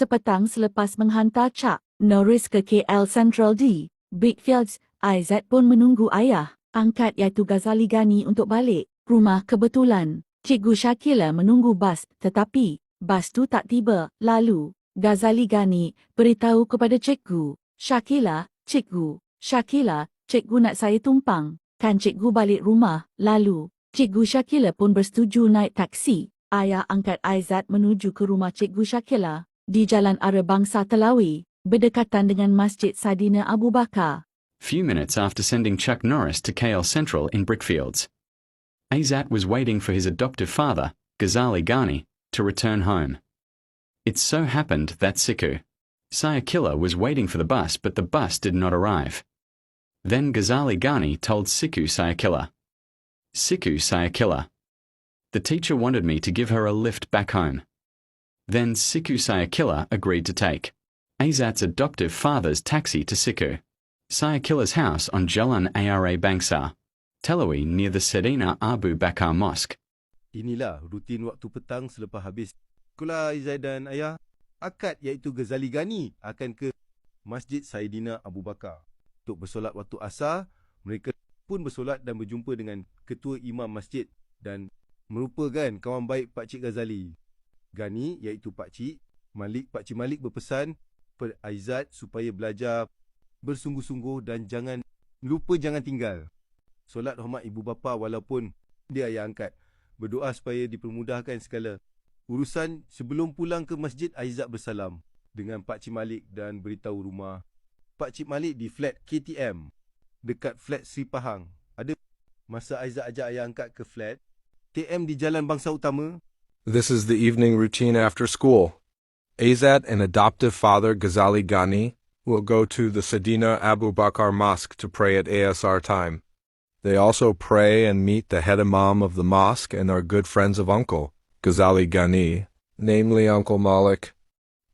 Sepetang selepas menghantar Chuck Norris ke KL Central di Brickfields, Aizat pun menunggu ayah angkat iaitu Ghazali Ghani untuk balik rumah. Kebetulan Cikgu Shakila menunggu bas, tetapi bas tu tak tiba. Lalu Ghazali Ghani beritahu kepada Cikgu Shakila, "Cikgu Shakila, cikgu nak saya tumpang, kan cikgu balik rumah." Lalu Cikgu Shakila pun bersetuju naik taksi. Ayah angkat Aizat menuju ke rumah Cikgu Shakila di Jalan Ara Bangsa Telawi, berdekatan dengan Masjid Sadina Abu Bakar. Few minutes after sending Chuck Norris to KL Central in Brickfields, Aizat was waiting for his adoptive father, Ghazali Ghani, to return home. It so happened that Siku Sayakilla was waiting for the bus, but the bus did not arrive. Then Ghazali Ghani told Siku Sayakilla, "The teacher wanted me to give her a lift back home." Then Siku Sayakilla agreed to take Aizat's adoptive father's taxi to Siku Sayakilla's house on Jalan Ara Bangsa Telawi near the Sedina Abu Bakar Mosque. Inilah rutin waktu petang selepas habis sekolah. Aizat dan ayah akad iaitu Ghazali Ghani akan ke Masjid Saidina Abu Bakar untuk bersolat waktu asar. Mereka pun bersolat dan berjumpa dengan ketua imam masjid dan merupakan kawan baik Pakcik Ghazali Ghani iaitu Pakcik Malik. Pakcik Malik berpesan kepada Aizat supaya belajar bersungguh-sungguh dan jangan tinggal solat hormat ibu bapa walaupun dia ayah angkat. Berdoa supaya dipermudahkan segala urusan. Sebelum pulang ke masjid, Aizat bersalam dengan Pakcik Malik dan beritahu rumah Pakcik Malik di flat KTM dekat flat Sri Pahang. Ada masa Aizat ajak ayah angkat ke flat TM di Jalan Bangsa Utama. This is the evening routine after school. Aizat and adoptive father Ghazali Ghani will go to the Sedina Abu Bakar Mosque to pray at ASR time. They also pray and meet the head imam of the mosque and are good friends of Uncle Ghazali Ghani, namely Uncle Malik.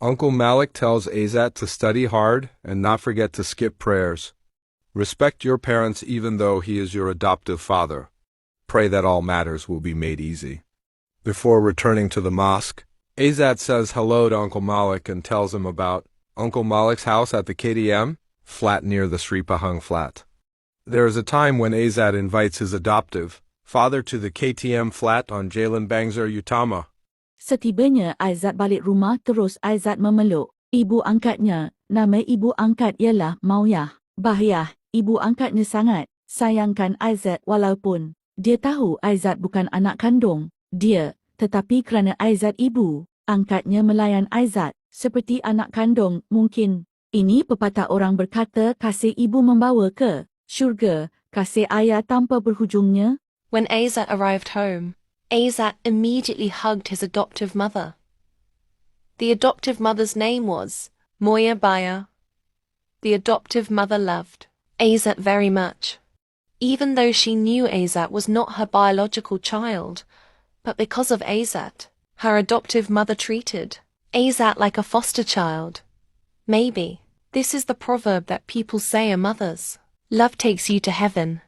Uncle Malik tells Aizat to study hard and not forget to skip prayers. Respect your parents even though he is your adoptive father. Pray that all matters will be made easy. Before returning to the mosque, Aizat says hello to Uncle Malik and tells him about Uncle Malik's house at the KTM flat near the Sri Pahang flat. There is a time when Aizat invites his adoptive father to the KTM flat on Jalan Bangsa Utama. Setibanya Aizat balik rumah, terus Aizat memeluk ibu angkatnya. Nama ibu angkat ialah Mauyah. Bahyah, ibu angkatnya sangat sayangkan Aizat walaupun dia tahu Aizat bukan anak kandung dia, tetapi kerana Aizat ibu angkatnya melayan Aizat seperti anak kandung. Mungkin ini pepatah orang berkata kasih ibu membawa ke syurga, kasih ayah tanpa berhujungnya. When Aizat arrived home, Aizat immediately hugged his adoptive mother. The adoptive mother's name was Moya Baya. The adoptive mother loved Aizat very much, even though she knew Aizat was not her biological child, but because of Aizat, her adoptive mother treated Aizat like a foster child. Maybe this is the proverb that people say are mothers. Love takes you to heaven.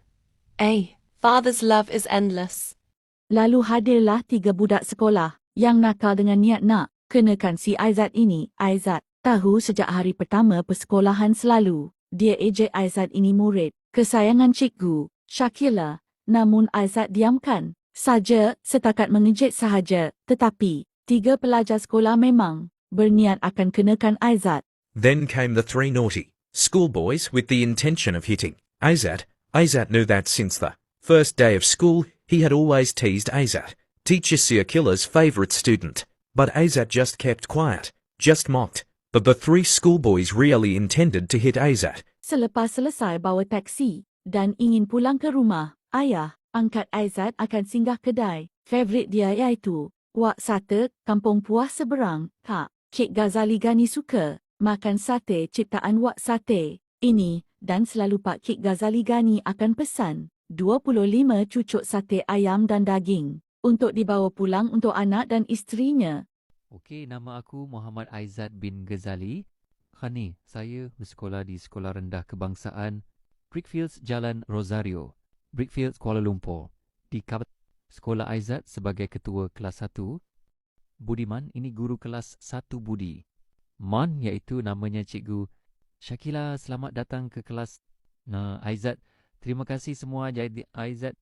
Father's love is endless. Lalu hadirlah 3 budak sekolah yang nakal dengan niat nak kenakan si Aizat ini. Aizat tahu sejak hari pertama persekolahan selalu dia ejek Aizat ini murid kesayangan Cikgu Shakila. Namun Aizat diamkan saja setakat mengejek sahaja. Tetapi 3 pelajar sekolah memang berniat akan kenakan Aizat. Then came the 3 naughty schoolboys with the intention of hitting Aizat. Aizat knew that since the first day of school he had always teased Aizat, teacher Siakila's favourite student. But Aizat just kept quiet, just mocked. But the 3 schoolboys really intended to hit Aizat. Selepas selesai bawa taksi dan ingin pulang ke rumah, ayah angkat Aizat akan singgah kedai favorit dia iaitu Wak Sate Kampung Puas Seberang. Kak, Cik Ghazali Ghani suka makan sate ciptaan Wak Sate ini dan selalu Pak Cik Ghazali Ghani akan pesan 25 cucuk sate ayam dan daging untuk dibawa pulang untuk anak dan isterinya. Okey, nama aku Muhammad Aizat bin Ghazali Ghani. Saya bersekolah di Sekolah Rendah Kebangsaan Brickfields Jalan Rosario, Brickfields, Kuala Lumpur. Di Sekolah Aizat sebagai ketua kelas 1. Budiman, ini guru kelas 1 Budi. Mon iaitu namanya Cikgu Syakila, selamat datang ke kelas. Aizat, terima kasih semua. Jadi Aizat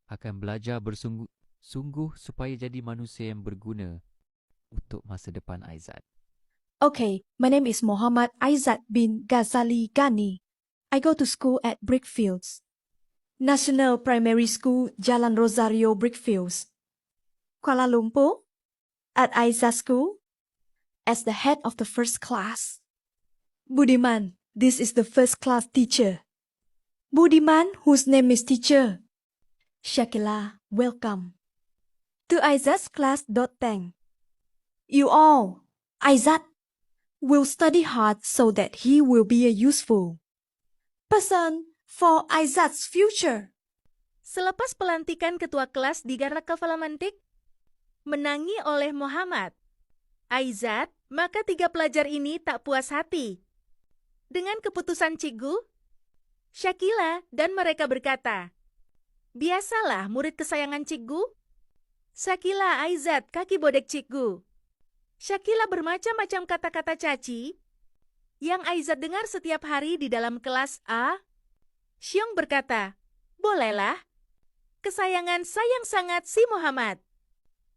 akan belajar bersungguh-sungguh supaya jadi manusia yang berguna untuk masa depan Aizat. Okay, my name is Muhammad Aizat bin Ghazali Ghani. I go to school at Brickfields. National Primary School, Jalan Rosario, Brickfields. Kuala Lumpur. At Aizat School. As the head of the first class. Budiman, this is the first class teacher. Budiman, whose name is teacher. Shakila, welcome. To Aizat's class. Thank you all. Aizat will study hard so that he will be a useful person for Aizat's future. Selepas pelantikan ketua kelas di Garda Kefalamantik, menangi oleh Muhammad Aizat, maka 3 pelajar ini tak puas hati dengan keputusan Cikgu Syakila dan mereka berkata, biasalah murid kesayangan Cikgu. Syakila, Aizat, kaki bodek Cikgu. Syakila bermacam-macam kata-kata caci yang Aizat dengar setiap hari di dalam kelas A. Syong berkata, bolehlah. Kesayangan sayang sangat si Muhammad.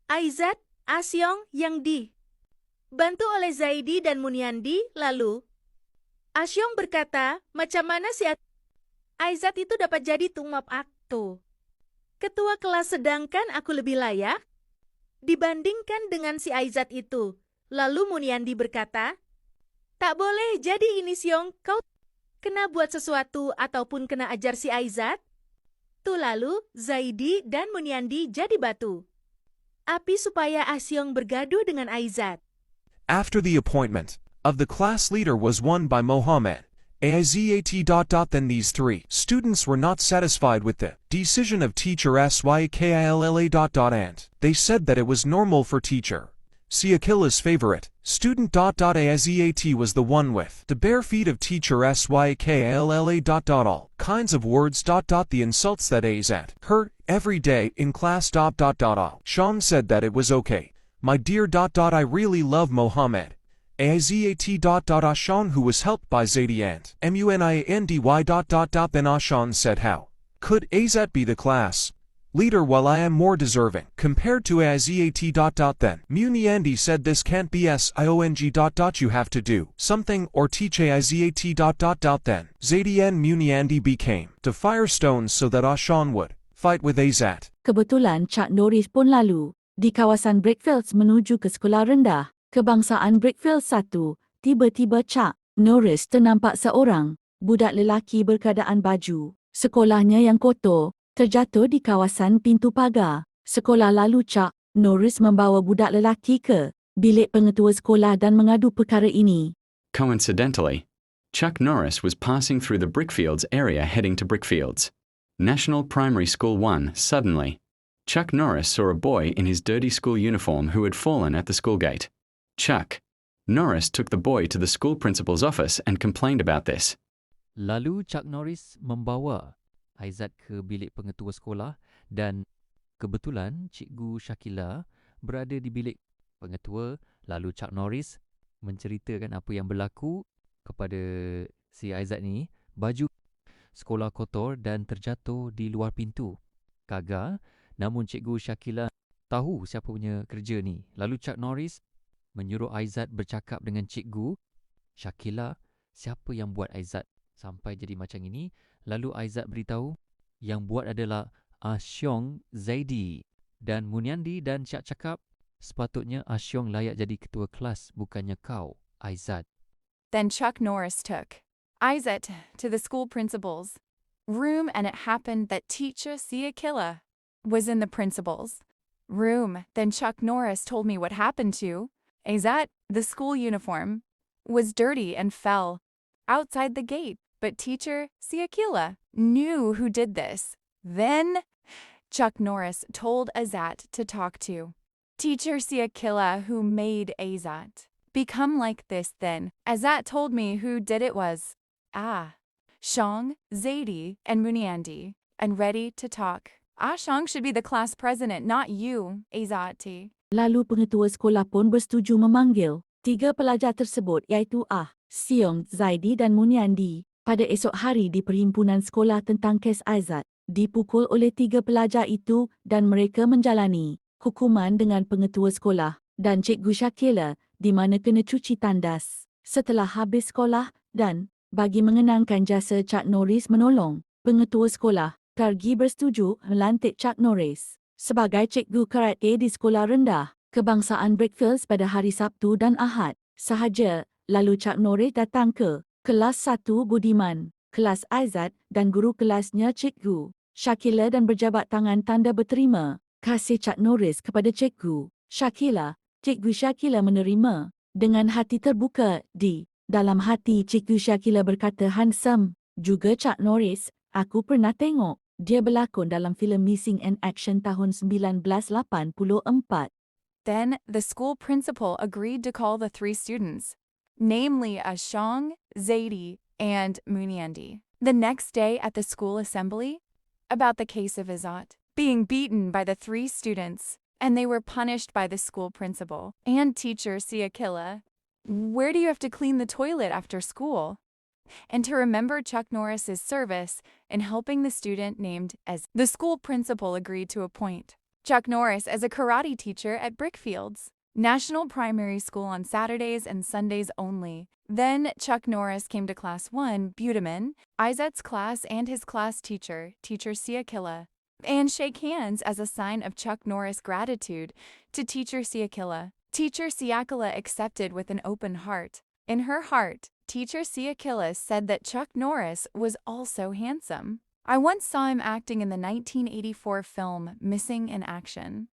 Aizat, Asyong yang dibantu oleh Zaidi dan Muniandi. Lalu Asyong berkata, macam mana si Aizat itu dapat jadi tumap akto ketua kelas sedangkan aku lebih layak dibandingkan dengan si Aizat itu. Lalu Muniandi berkata, tak boleh jadi ini Syong, kau kena buat sesuatu ataupun kena ajar si Aizat. Tuh lalu Zaidi dan Muniandi jadi batu api supaya Asyong bergaduh dengan Aizat. After the appointment of the class leader was won by Mohammed Aizat. Then these 3 students were not satisfied with the decision of teacher Syakilla. And they said that it was normal for teacher Syakilla's favorite student. Aizat was the one with the bare feet of teacher Syakilla. All kinds of words. The insults that Aizat heard every day in class. Sean said that it was okay. My dear. I really love Mohammed Aizat. Ashan, who was helped by Zaidi and Muniandy. Then Ashan said, how could Aizat be the class leader while I am more deserving compared to Aizat. Then Muniandy said, this can't be Siong. You have to do something or teach Aizat. Then Zaidi and Muniandy became the firestones so that Ashan would fight with Aizat. Kebetulan Cak Norris pun lalu di kawasan Brickfields menuju ke sekolah rendah kebangsaan Brickfields 1. Tiba-tiba Cak Norris ternampak seorang budak lelaki berkeadaan baju sekolahnya yang kotor terjatuh di kawasan pintu pagar sekolah. Lalu Cak Norris membawa budak lelaki ke bilik pengetua sekolah dan mengadu perkara ini. Coincidentally, Chuck Norris was passing through the Brickfields area heading to Brickfields National Primary School 1. Suddenly, Chuck Norris saw a boy in his dirty school uniform who had fallen at the school gate. Chuck Norris took the boy to the school principal's office and complained about this. Lalu Chuck Norris membawa Aizat ke bilik pengetua sekolah dan kebetulan Cikgu Syakila berada di bilik pengetua. Lalu Chuck Norris menceritakan apa yang berlaku kepada si Aizat ni. Baju sekolah kotor dan terjatuh di luar pintu pagar. Namun Cikgu Syakila tahu siapa punya kerja ni. Lalu Chuck Norris menyuruh Aizat bercakap dengan Cikgu Syakila siapa yang buat Aizat sampai jadi macam ini. Lalu Aizat beritahu yang buat adalah Asyong, Zaidi dan Muniandi dan Cak cakap sepatutnya Asyong layak jadi ketua kelas bukannya kau, Aizat. Then Chuck Norris took Aizat to the school principal's room and it happened that teacher Syakilla was in the principal's room. Then Chuck Norris told me what happened to Aizat. The school uniform was dirty and fell outside the gate, but teacher Syakilla knew who did this. Then Chuck Norris told Aizat to talk to teacher Syakilla who made Aizat become like this. Then Aizat told me who did it was Shang, Zaidi, and Muniandi, and ready to talk. Shang should be the class president, not you, Aizat. Lalu pengetua sekolah pun bersetuju memanggil Tiga pelajar tersebut iaitu Siong, Zaidi dan Munyandi pada esok hari di Perhimpunan Sekolah tentang kes Aizat dipukul oleh tiga pelajar itu dan mereka menjalani hukuman dengan pengetua sekolah dan Cikgu Shakila di mana kena cuci tandas setelah habis sekolah dan bagi mengenangkan jasa Chuck Norris menolong pengetua sekolah, Kargi bersetuju melantik Chuck Norris sebagai cikgu karate di sekolah rendah kebangsaan Brickfields pada hari Sabtu dan Ahad sahaja. Lalu Chuck Norris datang ke kelas 1 Budiman, kelas Aizat dan guru kelasnya Cikgu Shakila dan berjabat tangan tanda berterima kasih Chuck Norris kepada Cikgu Shakila. Cikgu Shakila menerima dengan hati terbuka. Di dalam hati Cikgu Shakila berkata handsome. Juga Chuck Norris, aku pernah tengok dia berlakon dalam filem Missing in Action tahun 1984. Then, the school principal agreed to call the three students, namely Ashong, Zaidi, and Munyandi, the next day at the school assembly about the case of Izat being beaten by the three students, and they were punished by the school principal and teacher Siakila. Where do you have to clean the toilet after school? And to remember Chuck Norris's service in helping the student named as the school principal agreed to appoint Chuck Norris as a karate teacher at Brickfields National Primary School on Saturdays and Sundays only. Then Chuck Norris came to Class 1, Budaman, Izat's class and his class teacher, Teacher Siakila, and shake hands as a sign of Chuck Norris' gratitude to Teacher Siakila. Teacher Siakila accepted with an open heart. In her heart, Teacher Siakila said that Chuck Norris was also handsome. I once saw him acting in the 1984 film Missing in Action.